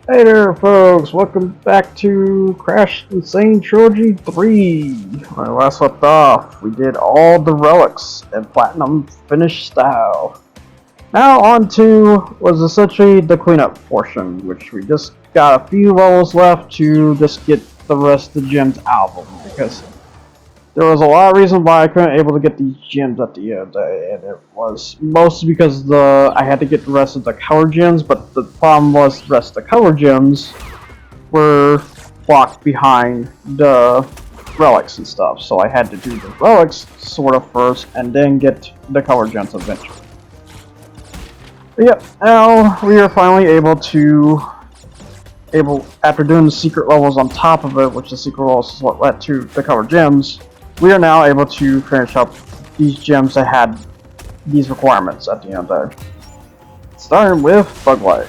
Hey there, folks! Welcome back to Crash Nsane Trilogy 3. When I last left off, we did all the relics in Platinum Finish style. Now on to was essentially the cleanup portion, which we just got a few levels left to just get the rest of the gems out of them, because there was a lot of reasons why I couldn't able to get these gems at the end of the day, and it was mostly because I had to get the rest of the color gems, but the problem was the rest of the color gems were blocked behind the relics and stuff, so I had to do the relics sort of first, and then get the color gems eventually. But yep, now we are finally after doing the secret levels on top of it, which the secret levels is what led to the color gems, we are now able to finish up these gems that had these requirements at the end of the day. Starting with Bug Light.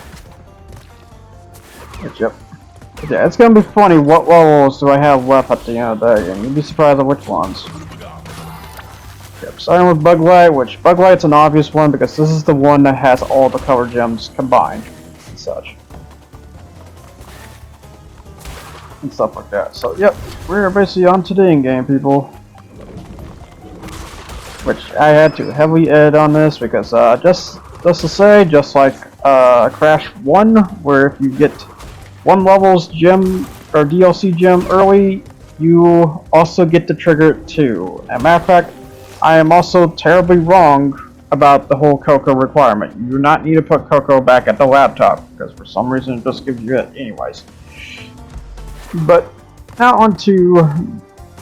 Yep. Yeah, it's gonna be funny what levels do I have left at the end of the day, and you'll be surprised at which ones. Yep, starting with Bug Light, which Bug Light's an obvious one because this is the one that has all the color gems combined and such. And stuff like that. So yep, we're basically on to the in-game, people. Which I had to heavily edit on this because just to say, just like Crash 1, where if you get one level's gem or DLC gem early, you also get to trigger it too. As a matter of fact, I am also terribly wrong about the whole Coco requirement. You do not need to put Coco back at the laptop because for some reason it just gives you it anyways. But now onto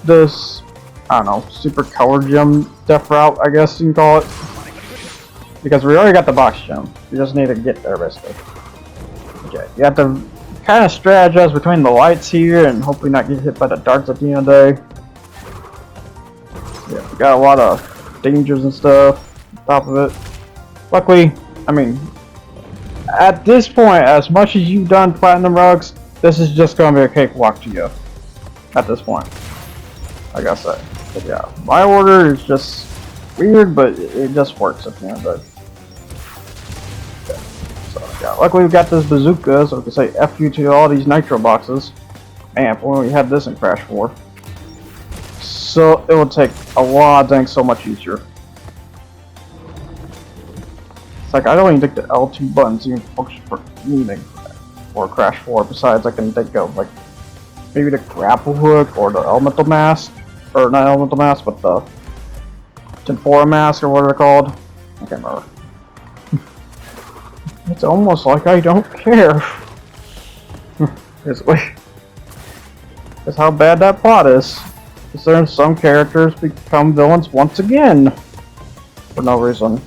this, I don't know, super color gem death route, I guess you can call it. Because we already got the box gem. You just need to get there basically. Okay, you have to kind of strategize between the lights here and hopefully not get hit by the darts at the end of the day. Yeah, we got a lot of dangers and stuff on top of it. Luckily, I mean, at this point, as much as you've done Platinum Relics, this is just going to be a cakewalk to you at this point, like I said. But yeah, my order is just weird, but it just works at the end of the day. Okay. So yeah, luckily we got this bazooka, so we can say F you to all these nitro boxes. Man, when we had this in Crash 4. So it will take a lot of things so much easier. It's like I don't even think the L2 buttons even function for anything for Crash 4 besides I can think of like maybe the grapple hook or the elemental mask, or not elemental mask, but the Tempora mask or what they're called. I can't remember. It's almost like I don't care. Basically, that's how bad that plot is. Considering some characters become villains once again for no reason.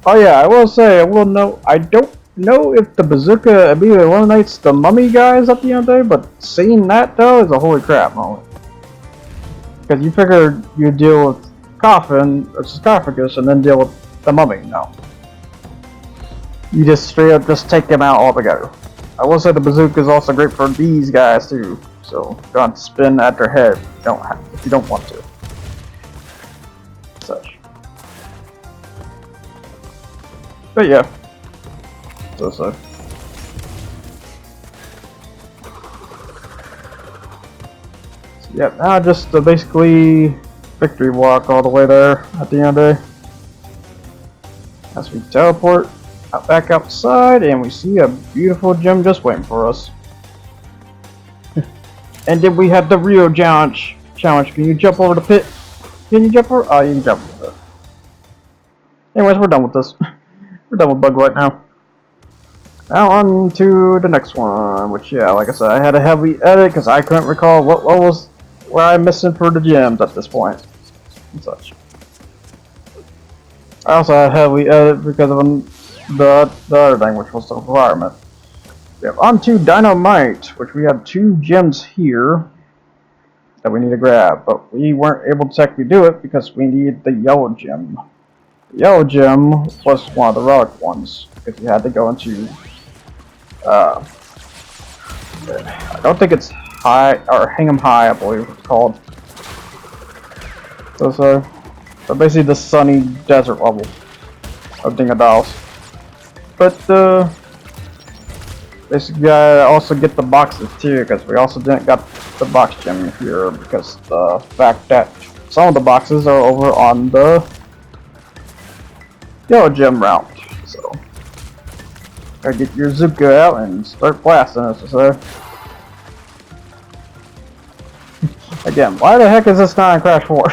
Oh yeah, I will say, I don't know if the bazooka immediately eliminates the mummy guys at the end of the day, but seeing that though is a holy crap moment. Because you figured you deal with Coffin or Sarcophagus and then deal with the mummy. No. You just straight up just take them out altogether. I will say the bazooka is also great for these guys too. So don't spin at their head if you don't want to. Such. But yeah. So. Yep, now just basically victory walk all the way there at the end of the day. As we teleport back outside and we see a beautiful gem just waiting for us. And then we have the Rio challenge. Can you jump over the pit? Can you jump over? Oh, you can jump over the pit. Anyways, we're done with this. We're done with Bug right now. Now on to the next one, which yeah, like I said, I had a heavy edit because I couldn't recall what levels where I'm missing for the gems at this point and such. I also had a heavy edit because of the other thing, which was the requirement. Yep, on to Dynamite, which we have 2 gems here that we need to grab, but we weren't able to technically do it because we needed the yellow gem. The yellow gem was one of the relic ones, because you had to go into I don't think it's high or hang 'em high, I believe it's called. So basically the sunny desert level of Dingadals. But Basically, gotta also get the boxes too, because we also didn't got the box gem here because the fact that some of the boxes are over on the yellow gem route. So, gotta get your Zuka out and start blasting, as I say. Again, why the heck is this not in Crash 4?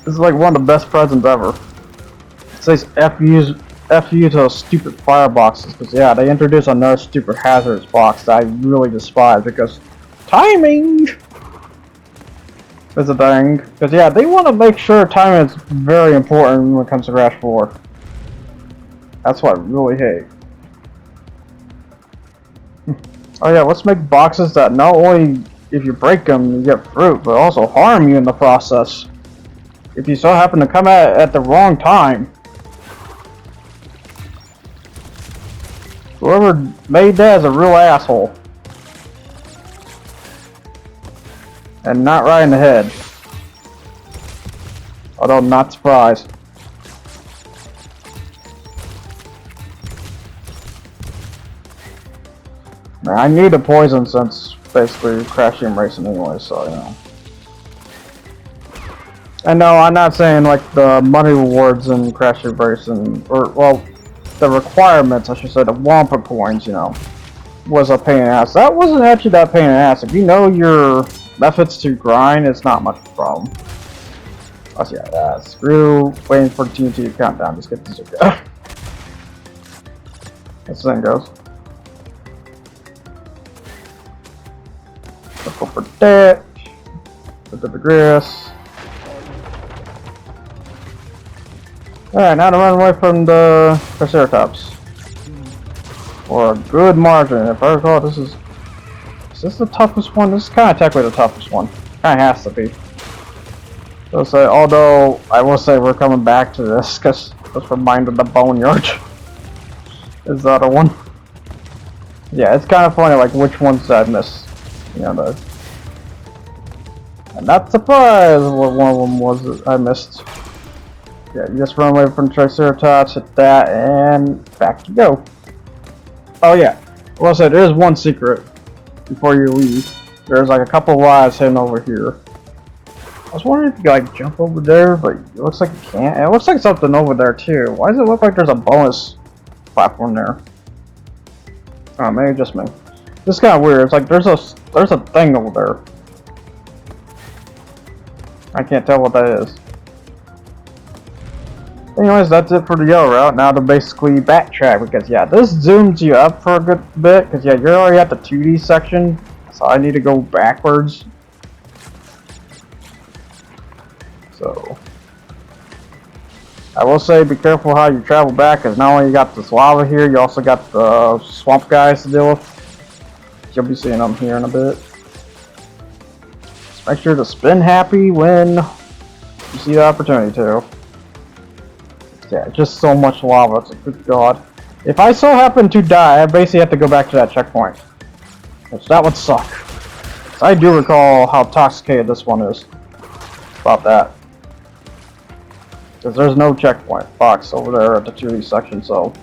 This is like one of the best presents ever. It says F you to those stupid fire boxes, because yeah, they introduced another stupid hazardous box that I really despise because timing is a thing. Because yeah, they want to make sure timing is very important when it comes to Crash 4. That's what I really hate. Oh yeah, let's make boxes that not only if you break them you get fruit, but also harm you in the process. If you so happen to come at the wrong time. Whoever made that is a real asshole. And not right in the head. Although I'm not surprised. Man, I need a poison since basically Crash Team Racing anyway, so you know. And no, I'm not saying like the money rewards in Crash Team Racing, or well, the requirements, I should say, the Wampa coins, you know, was a pain in the ass. That wasn't actually that pain in the ass. If you know your methods to grind, it's not much of a problem. Oh yeah, screw waiting for TNT to count down. Just get the Zuka. That's the thing goes. Let's go for that. Put the grass. Alright, now to run away from the Triceratops. For a good margin. If I recall, this is this the toughest one? This is kind of technically the toughest one. Kind of has to be. So, although, I will say we're coming back to this, because let's remind of the Boneyard. Is the other one. Yeah, it's kind of funny, like, which ones I missed. You know, I'm not surprised what one of them was that I missed. Yeah, you just run away from Triceratops, hit that, and back you go. Oh yeah, well I said, there's one secret before you leave. There's like a couple of lives hidden over here. I was wondering if you could like jump over there, but it looks like you can't. And it looks like something over there too. Why does it look like there's a bonus platform there? Oh, maybe just me. This is kind of weird. It's like there's a thing over there. I can't tell what that is. Anyways, that's it for the yellow route. Now to basically backtrack, because yeah, this zooms you up for a good bit, because yeah, you're already at the 2D section, so I need to go backwards. So, I will say be careful how you travel back, because not only you got this lava here, you also got the swamp guys to deal with. You'll be seeing them here in a bit. Just make sure to spin happy when you see the opportunity to. Yeah, just so much lava. It's like, good god. If I so happen to die, I basically have to go back to that checkpoint. Which that would suck. So I do recall how toxicated this one is. About that. Because there's no checkpoint box over there at the 2D section, so...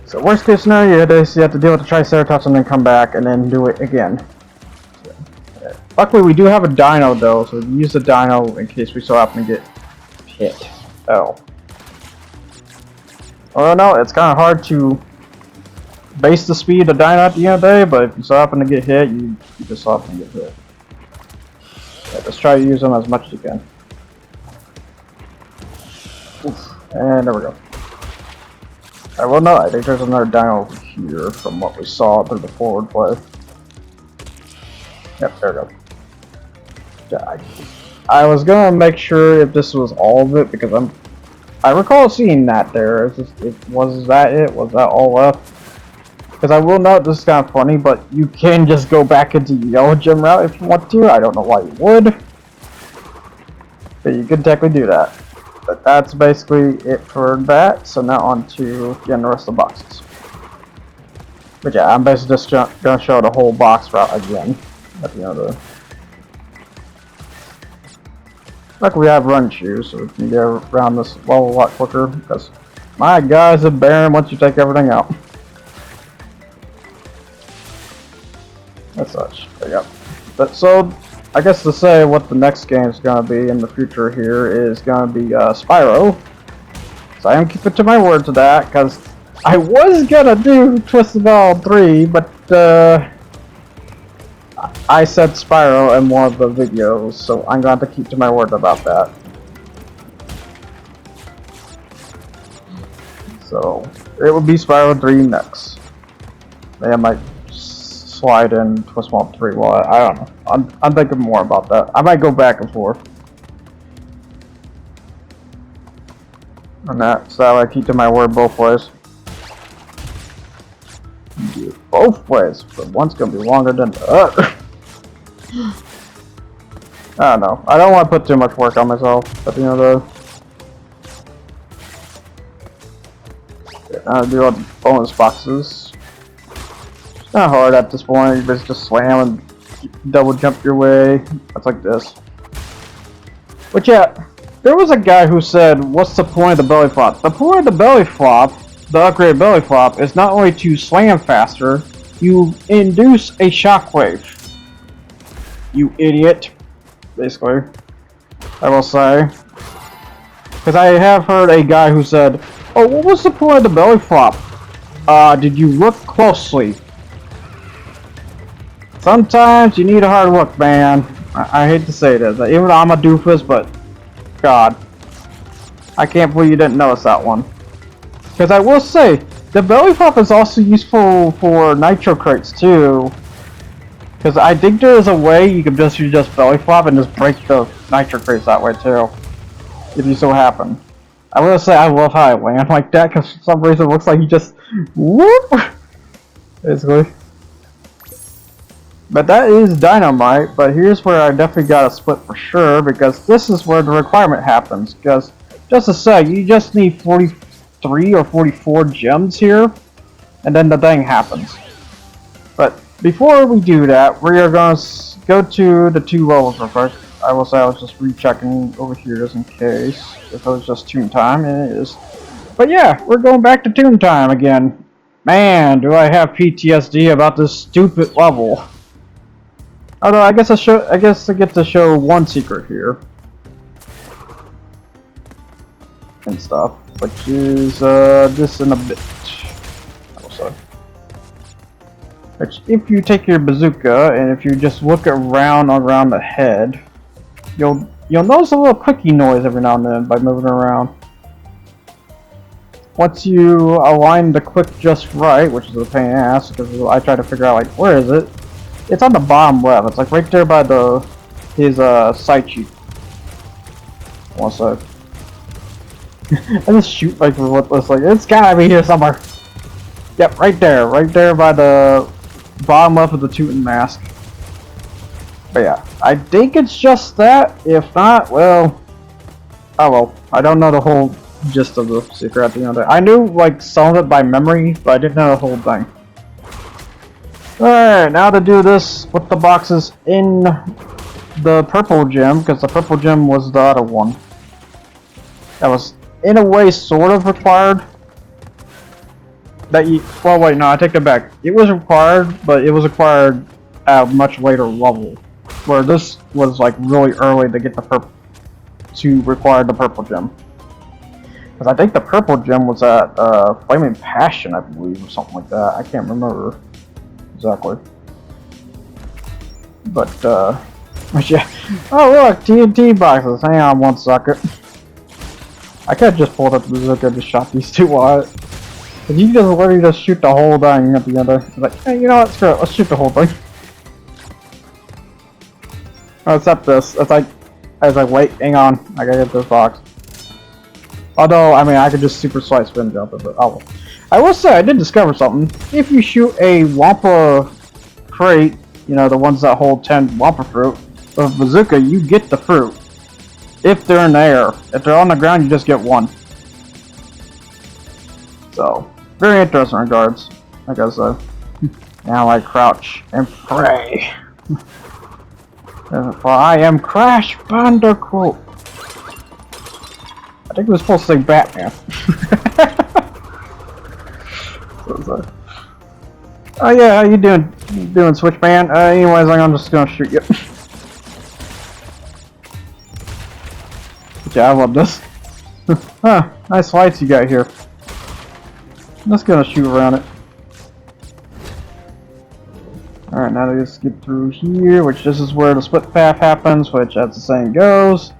So worst case scenario, you have to deal with the Triceratops and then come back and then do it again. So, luckily we do have a dino though, so we use the dino in case we so happen to get hit. Oh. Well, no, it's kind of hard to base the speed of Dino at the end of the day, but if you so happen to get hit, you just so happen to get hit. Yeah, just try to use them as much as you can. Oof. And there we go. Alright, well, no, I think there's another Dino over here from what we saw through the forward play. Yep, there we go. Yeah, I was gonna make sure if this was all of it, because I recall seeing that there. Was that all left? Because I will note, this is kind of funny, but you can just go back into yellow gem route if you want to. I don't know why you would, but you could technically do that. But that's basically it for that. So now on to getting the rest of the boxes. But yeah, I'm basically just gonna show the whole box route again at the end of the. Like we have run shoes, so we can get around this level a lot quicker, because My guy's a barren once you take everything out. As such. Yep. But so, I guess to say what the next game is going to be in the future here is going to be Spyro. So I am keeping to my word to that, because I was going to do Twisted Metal 3, but I said Spyro in one of the videos, so I'm going to have to keep to my word about that. So, it would be Spyro 3 next. Maybe I might slide in Twisted Metal 3, well, I don't know. I'm thinking more about that. I might go back and forth. And that, so I keep to my word both ways. Do it both ways, but one's gonna be longer than the other. I don't know. I don't want to put too much work on myself at the end of the day. I'll do all the bonus boxes. It's not hard at this point. You just slam and double jump your way. That's like this. But yeah, there was a guy who said, "What's the point of the belly flop?" The point of the belly flop, the upgraded belly flop, is not only to slam faster, you induce a shockwave. You idiot. Basically, I will say. Because I have heard a guy who said, "Oh, what was the point of the belly flop? Did you look closely?" Sometimes you need a hard look, man. I hate to say this, even though I'm a doofus, but God, I can't believe you didn't notice that one. Because I will say, the belly flop is also useful for nitro crates too. Because I think there is a way you can just belly flop and just break the nitro crates that way too, if you so happen. I will say I love how I land like that, because for some reason it looks like you just whoop, basically. But that is dynamite. But here's where I definitely got a split for sure, because this is where the requirement happens. Because just to say, you just need 43 or 44 gems here, and then the thing happens. But before we do that, we are going to go to the 2 levels real quick. I will say I was just rechecking over here just in case, if it was just Toon Time, and it is. But yeah, we're going back to Toon Time again. Man, do I have PTSD about this stupid level. Although I guess I get to show one secret here. And stuff, which is this in a bit. Also. Which, if you take your bazooka and if you just look around the head, you'll notice a little clicking noise every now and then by moving around. Once you align the click just right, which is a pain in the ass, because I try to figure out like where is it. It's on the bottom left. It's like right there by his sight sheet. Also, I just shoot like what looks like it's gotta be here somewhere. Yep, right there by the bottom left of the Tootin' mask. But yeah, I think it's just that. If not, well, oh well. I don't know the whole gist of the secret at the end of it. I knew like some of it by memory, but I didn't know the whole thing. Alright, now to do this with the boxes in the purple gem, because the purple gem was the other one. That was, in a way, sort of required. Well, wait, no, I take that back. It was required, but it was required at a much later level. Where this was, like, really early to get to require the purple gem. Because I think the purple gem was at Flaming Passion, I believe, or something like that. I can't remember. Exactly. But, yeah. Oh, look! TNT boxes! Hang on one second. I could have just pulled up the bazooka and just shot these two wide. But you just literally just shoot the whole thing at the end of it. Like, hey, you know what? Screw it. Let's shoot the whole thing. Oh, except this. It's like, I was like, wait, hang on. I gotta get this box. Although, I mean, I could just super slice spin jump it, but oh well. I will say, I did discover something. If you shoot a Wampa crate, you know, the ones that hold 10 Wampa fruit, with a bazooka, you get the fruit. If they're in the air. If they're on the ground, you just get one. So, very interesting regards, like I said. Now I crouch and pray. For I am Crash Bandicoot. I think it was supposed to say Batman. Oh yeah, how you doing? Switchman? Anyways, I'm just gonna shoot you. Yeah, I love this. Huh, nice lights you got here. I'm just gonna shoot around it. Alright, now let's get through here, which this is where the split path happens, which as the saying goes,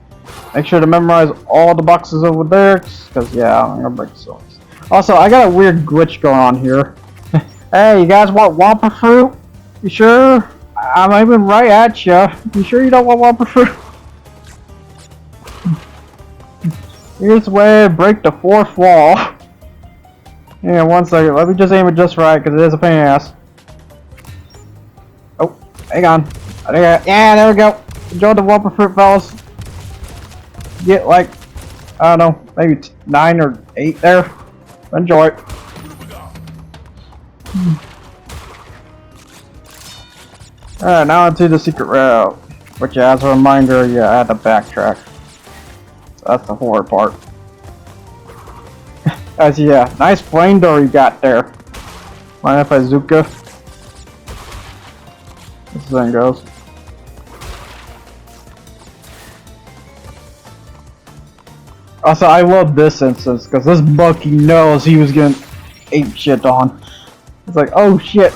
make sure to memorize all the boxes over there, because yeah, I'm gonna break the songs. Also, I got a weird glitch going on here. Hey, you guys want Whopper fruit? You sure? I'm aiming right at you. You sure you don't want Whopper fruit? Here's the way to break the fourth wall. Yeah, 1 second. Let me just aim it just right, because it is a pain in the ass. Oh, hang on. Yeah, there we go. Enjoy the Whopper fruit, fellas. Get like, I don't know, maybe 9 or 8 there. Enjoy it. Alright, now into the secret route. Which, as a reminder, yeah, I had to backtrack. So that's the horror part. As yeah, nice flame door you got there. Mind if I Zuka? This thing goes. Also, I love this instance because this monkey knows he was getting ape shit on. It's like, oh shit.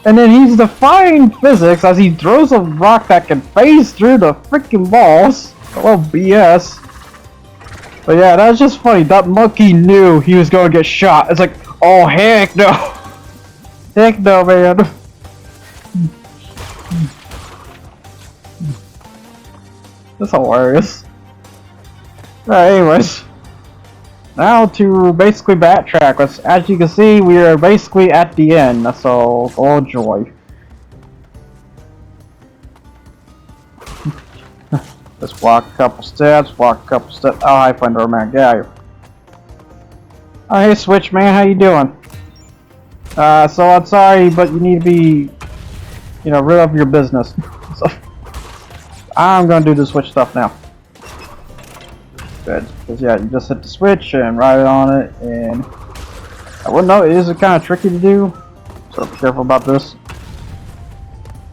And then he's defying physics as he throws a rock that can phase through the freaking walls. Oh BS. But yeah, that's just funny. That monkey knew he was going to get shot. It's like, oh heck no. Heck no, man. That's hilarious. Alright, anyways. Now to basically backtrack. As you can see, we are basically at the end, so oh joy. Just walk a couple steps, Oh, I find our man guy. Oh, hey Switch man, how you doing? So I'm sorry, but you need to be, you know, rid of your business. So I'm gonna do the Switch stuff now. Good, because yeah, you just hit the switch and ride on it, and I wouldn't know, it is kind of tricky to do, so be careful about this.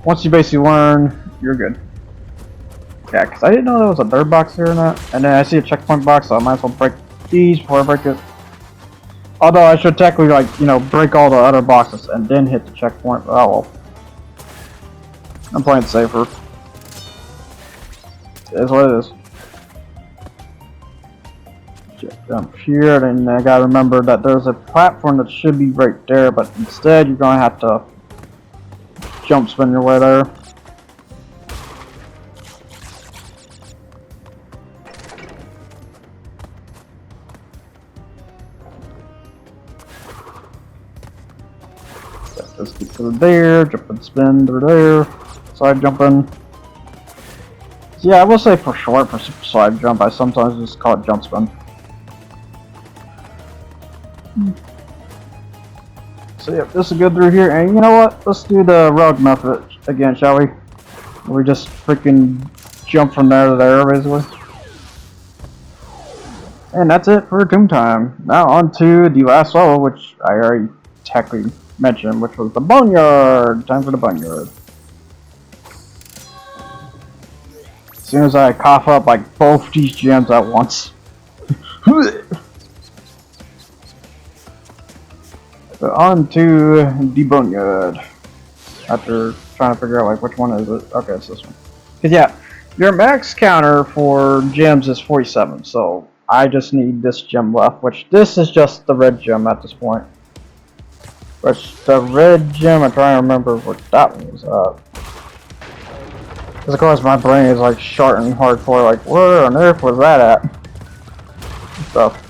Once you basically learn, you're good. Yeah, because I didn't know there was a third box here or not, and then I see a checkpoint box, so I might as well break these before I break it. Although I should technically, like, you know, break all the other boxes and then hit the checkpoint, but oh well. I'm playing safer. It is what it is. Jump here, and I gotta remember that there's a platform that should be right there, but instead you're gonna have to jump spin your way there. Let's get through there, jump and spin through there, side jumping. Yeah, I will say for short, for side jump, I sometimes just call it jump spin. So yeah, this is good through here, and you know what? Let's do the rogue method again, shall we? We just freaking jump from there to there, basically. And that's it for Tomb Time. Now on to the last level, which I already technically mentioned, which was the Boneyard. Time for the Boneyard. As soon as I cough up like both these gems at once. So on to the Boneyard. After trying to figure out like which one is it. Okay, it's this one. Cause yeah, your max counter for gems is 47, so I just need this gem left, which this is just the red gem at this point. Which the red gem, I'm trying to remember what that one was at. Cause of course my brain is like short and hardcore, like where on earth was that at? Stuff.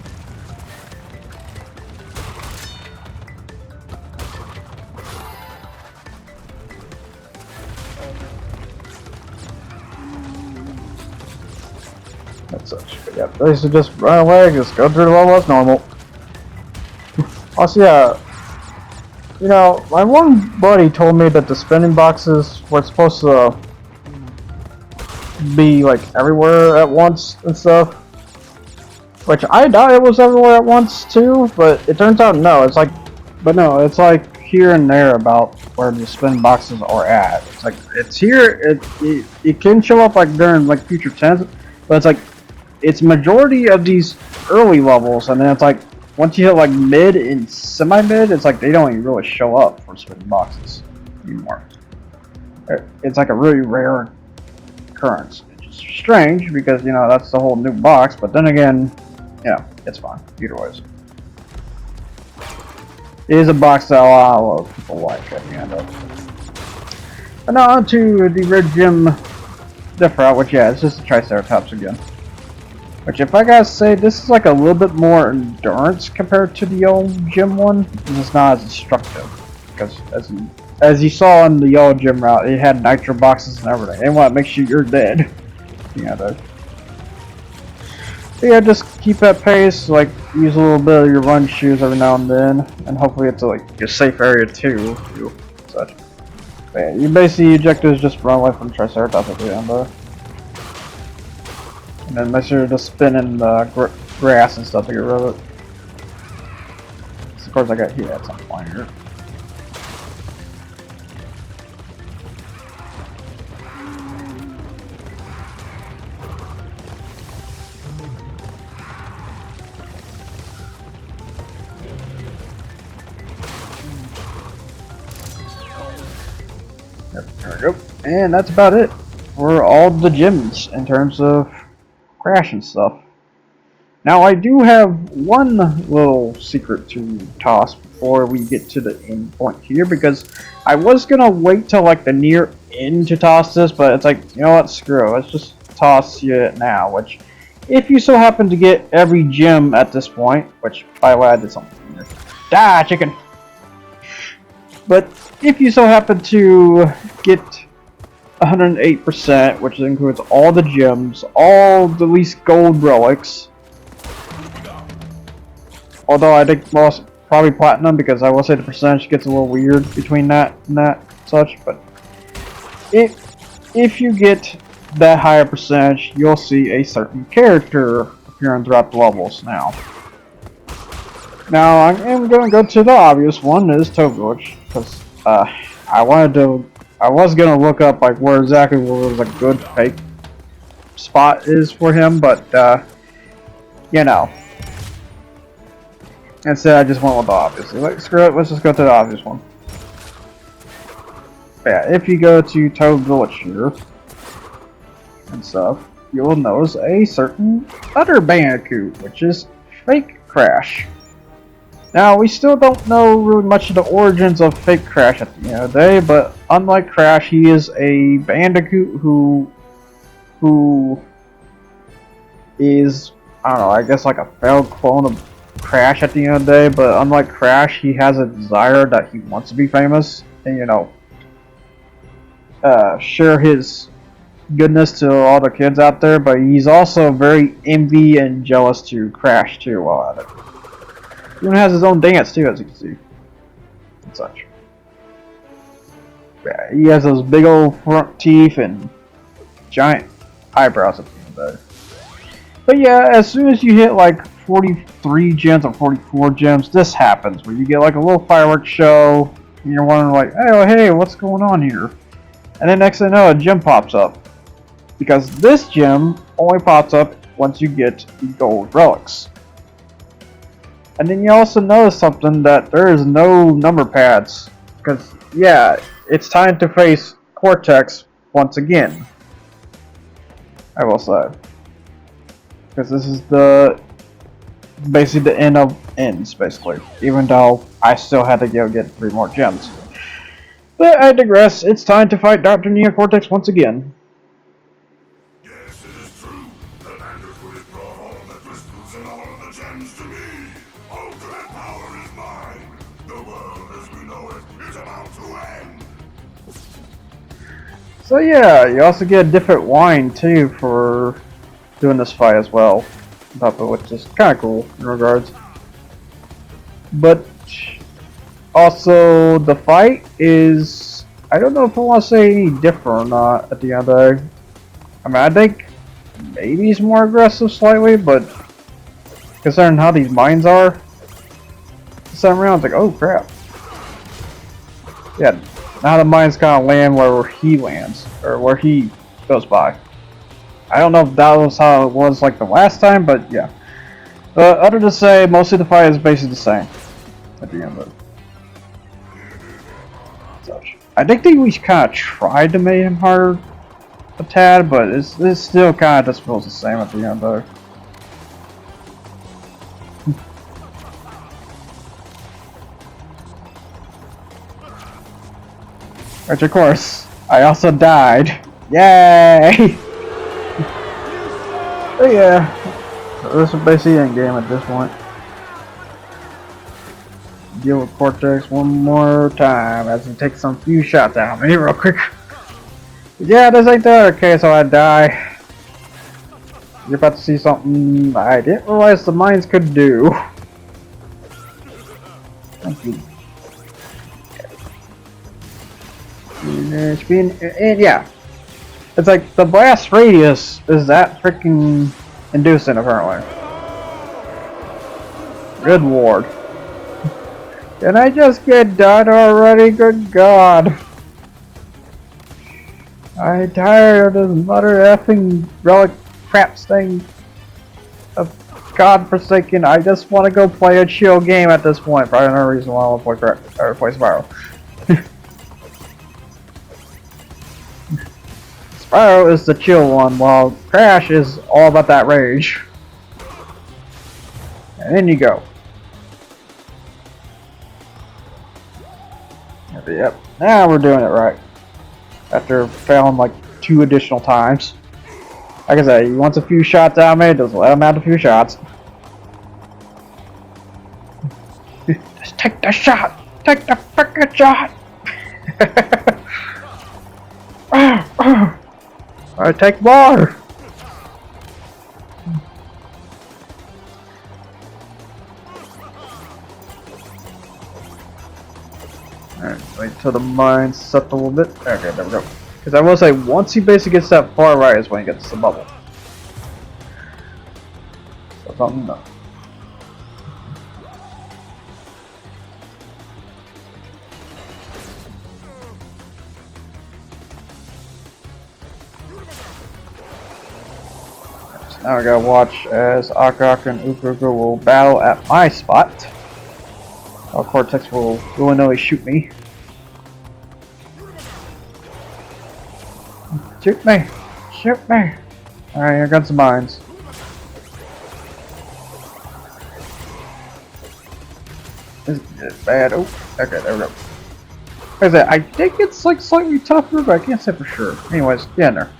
That's such. But yeah, they should just run away, just go through the level as normal. Also, yeah, you know, my one buddy told me that the spinning boxes were supposed to be like everywhere at once and stuff. Which I doubt it was everywhere at once too, but it turns out no, it's like But no, it's like here and there about where the spin boxes are at. It's like it's here. It can show up like during like future tense, but it's like it's majority of these early levels, and then it's like once you hit like mid and semi-mid, it's like they don't even really show up for spinning boxes anymore. It's like a really rare occurrence. It's strange because you know that's the whole new box, but then again, yeah, it's fine either ways. It is a box that a lot of people like at the end of. But now on to the red gym diff route, which yeah, it's just the Triceratops again. Which if I gotta say, this is like a little bit more endurance compared to the old gym one, and it's not as destructive. Because as you saw in the old gym route, it had nitro boxes and everything. They want to make sure you're dead. Yeah, though. So yeah, just keep that pace, like use a little bit of your run shoes every now and then, and hopefully it's like a safe area too, such. But yeah, you basically objective is just run away from Triceratops at the end though. And then make sure you're just spinning the grass and stuff to get rid of it. So of course I got hit at some point here. Yep, there we go. And that's about it for all the gyms in terms of crash and stuff. Now I do have one little secret to toss before we get to the end point here, because I was gonna wait till like the near end to toss this, but it's like, you know what, screw it, let's just toss it now. Which, if you so happen to get every gym at this point, which by the way I did something here. Die, chicken! But if you so happen to get 108%, which includes all the gems, all the least gold relics. Although I think most probably platinum, because I will say the percentage gets a little weird between that and that such. But if you get that higher percentage, you'll see a certain character appearing throughout the levels now. Now I am going to go to the obvious one, is Trilogy, because I was gonna look up like where exactly was a good fake spot is for him, but you know, instead I just went with the obvious. Like, screw it, let's just go to the obvious one. But yeah, if you go to Toad Village here and stuff, you will notice a certain other Bandicoot, which is Fake Crash. Now, we still don't know really much of the origins of Fake Crash at the end of the day, but unlike Crash, he is a Bandicoot who is, I don't know, I guess like a failed clone of Crash at the end of the day, but unlike Crash, he has a desire that he wants to be famous, and you know, share his goodness to all the kids out there, but he's also very envy and jealous to Crash too while at it. He even has his own dance too, as you can see, and such. Yeah, he has those big old front teeth and giant eyebrows at the end of the day. But yeah, as soon as you hit like 43 gems or 44 gems, this happens, where you get like a little fireworks show, and you're wondering like, oh hey, what's going on here? And then next thing you know, a gem pops up. Because this gem only pops up once you get the gold relics. And then you also notice something, that there is no number pads. Because, yeah, it's time to face Cortex once again. I will say. Because this is basically the end of ends, basically. Even though I still had to go get 3 more gems. But I digress, it's time to fight Dr. Neocortex once again. Yes, it is true. The Bandicoot has brought all of the crystals and all of the gems to me. Ultimate power is mine. The world as we know it is about to end. So yeah, you also get a different wine too for doing this fight as well, which is kind of cool in regards. But also the fight is, I don't know if I want to say any different or not at the end of the day. I mean, I think maybe he's more aggressive slightly, but considering how these mines are, this time around it's like, oh crap. Yeah, now the mine's gonna land where he lands, or where he goes by. I don't know if that was how it was like the last time, but yeah. Other to say, mostly the fight is basically the same at the end of it. Such. I think we kind of tried to make him harder a tad, but it's still kind of just feels the same at the end though. Which of course, I also died. Yay! But yeah, so this is basically end game at this point. Deal with Cortex one more time as he takes some few shots at me real quick. Yeah, this ain't the other case, so I die. You're about to see something I didn't realize the mines could do. Thank you. And yeah, it's like the blast radius is that freaking inducing apparently. Good lord. Can I just get done already? Good god. I'm tired of this mother effing relic crap thing of godforsaken. I just want to go play a chill game at this point. Probably no reason why I want to play Spyro. Spyro is the chill one, while Crash is all about that rage. And in you go. Yep, now we're doing it right. After failing like 2 additional times. Like I said, he wants a few shots out of me, just let him have a few shots. Just take the shot! Take the frickin' shot! Alright, take more! Alright, wait till the mine set a little bit. Okay, there we go. Because I will say, once he basically gets that far right is when he gets the bubble. So something no. So now I gotta watch as Akak and Ukuruku will battle at my spot. While Cortex will willy-nilly shoot me. Shoot me! Shoot me! Alright, here comes the mines. This is bad. Oh, okay, there we go. Like I said, I think it's like slightly tougher, but I can't say for sure. Anyways, get in there.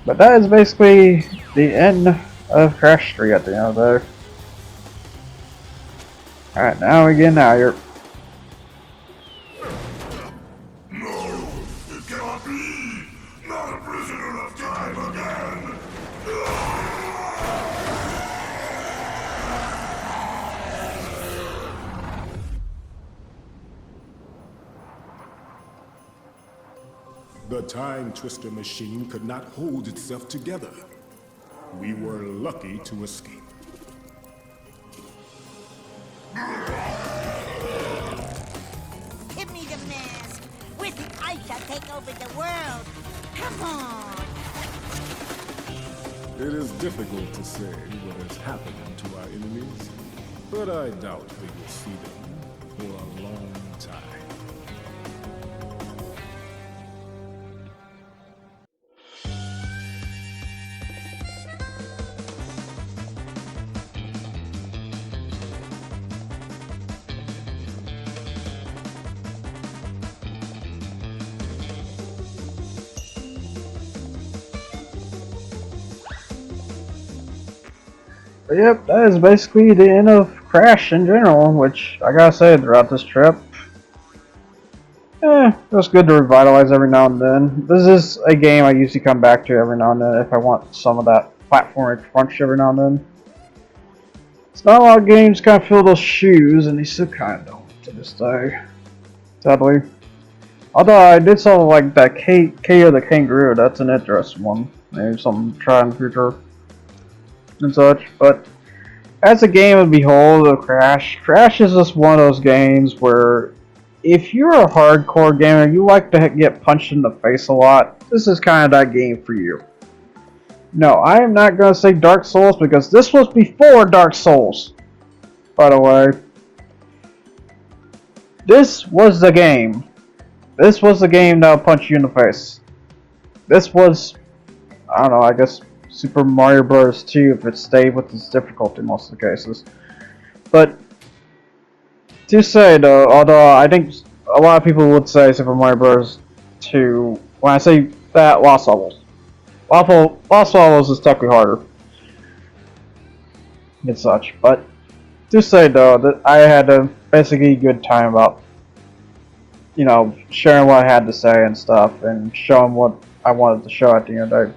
But that is basically the end of Crash 3 at the end of there. Alright, now we get out here. The Time Twister machine could not hold itself together. We were lucky to escape. Give me the mask! With it, I shall take over the world! Come on! It is difficult to say what has happened to our enemies, but I doubt we will see them for a long time. But yep, that is basically the end of Crash in general, which I gotta say throughout this trip. It was good to revitalize every now and then. This is a game I usually come back to every now and then if I want some of that platforming crunch every now and then. It's not a lot of games kind of fill those shoes, and they still kind of don't to this day. Sadly. Although I did something like that KO the Kangaroo, that's an interesting one. Maybe something to try in the future and such, but as a game of behold of Crash is just one of those games where if you're a hardcore gamer, you like to get punched in the face a lot, this is kind of that game for you. No, I am not going to say Dark Souls because this was before Dark Souls, by the way. This was the game. This was the game that would punch you in the face. This was, I don't know, I guess Super Mario Bros. 2 if it stayed with its difficulty in most of the cases. But to say though, although I think a lot of people would say Super Mario Bros. 2, when I say that, Lost Levels. Lost Levels is technically harder and such, but to say though that I had a basically good time about, you know, sharing what I had to say and stuff, and showing what I wanted to show at the end of the day.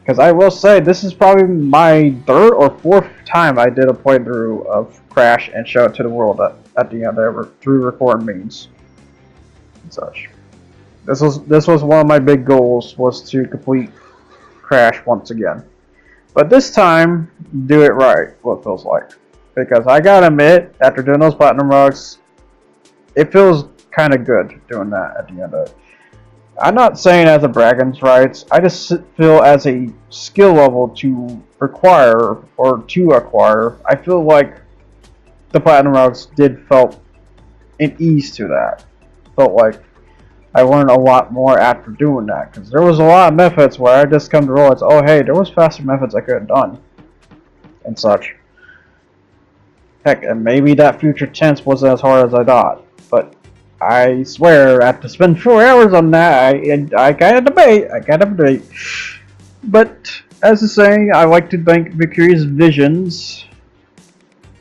Because I will say, this is probably my 3rd or 4th time I did a playthrough of Crash and show it to the world at the end of it through recording means and such. This was one of my big goals, was to complete Crash once again. But this time, do it right, what it feels like. Because I gotta admit, after doing those platinum rugs, it feels kind of good doing that at the end of it. I'm not saying as a bragging rights, I just feel as a skill level to acquire, I feel like the platinum rugs did felt an ease to that. Felt like I learned a lot more after doing that, because there was a lot of methods where I just come to realize, oh hey, there was faster methods I could have done, and such. Heck, and maybe that future tense wasn't as hard as I thought, but I swear, after spending 4 hours on that, I gotta debate. But, as the saying, I like to thank Victorious Visions,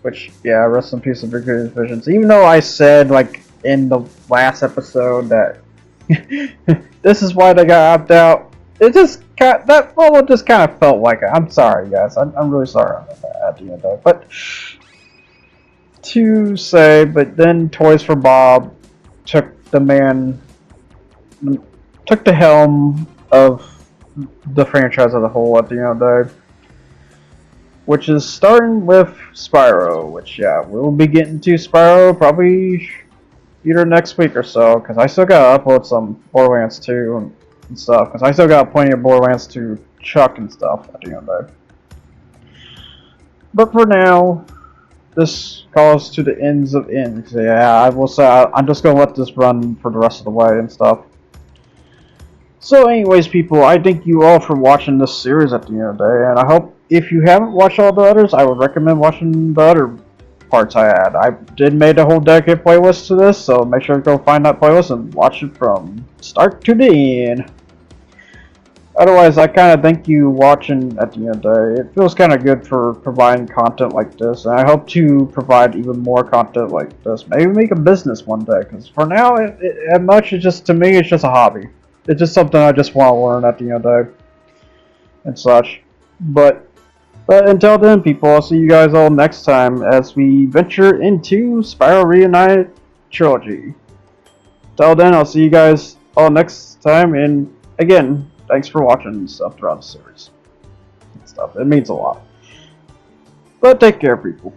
which, yeah, rest in peace of Victorious Visions, even though I said, like, in the last episode that this is why they got opted out. It just that follow just kind of felt like it. I'm sorry, guys. I'm really sorry about that at the end of it. But to say, but then Toys for Bob took the helm of the franchise as a whole at the end of the day, which is starting with Spyro. Which, yeah, we'll be getting to Spyro probably either next week or so, because I still gotta upload some Borderlands 2 and stuff, because I still got plenty of Borderlands 2 chuck and stuff at the end of the day. But for now, this calls to the ends of ends. Yeah, I will say I'm just gonna let this run for the rest of the way and stuff. So anyways, people, I thank you all for watching this series at the end of the day, and I hope if you haven't watched all the others, I would recommend watching the other parts I had. I did make a whole dedicated playlist to this, so make sure to go find that playlist and watch it from start to the end. Otherwise, I kind of thank you watching at the end of the day. It feels kind of good for providing content like this, and I hope to provide even more content like this. Maybe make a business one day, because for now, it's just, to me, it's just a hobby. It's just something I just want to learn at the end of the day and such. But until then, people, I'll see you guys all next time as we venture into Spyro Reunited Trilogy. Until then, I'll see you guys all next time, and again, thanks for watching and stuff throughout the series and stuff. It means a lot. But take care, people.